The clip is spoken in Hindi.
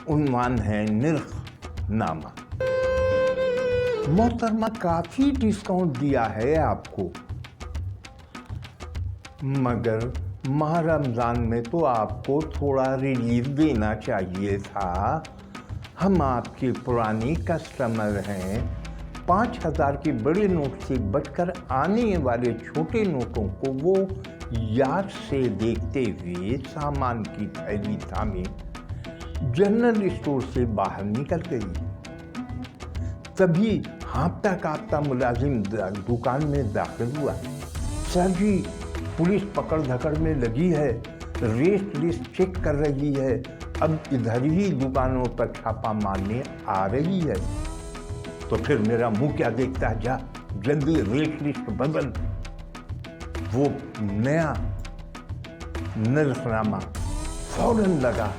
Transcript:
उन्वान है निर्खनामा। मोहतरमा काफ़ी डिस्काउंट दिया है आपको, मगर माह रमज़ान में तो आपको थोड़ा रिलीफ देना चाहिए था। हम आपके पुराने कस्टमर हैं। 5,000 के बड़े नोट से बचकर आने वाले छोटे नोटों को वो याद से देखते हुए सामान की थैली थामे जनरल स्टोर से बाहर निकल गई। तभी हाँफता काँपता मुलाजिम दुकान में दाखिल हुआ। सर जी, पुलिस पकड़ धकड़ में लगी है, रेट लिस्ट चेक कर रही है, अब इधर ही दुकानों पर छापा मारने आ रही है। तो फिर मेरा मुंह क्या देखता है, जा जल्दी रेट लिस्ट बदल। वो नया निर्खनामा फौरन लगा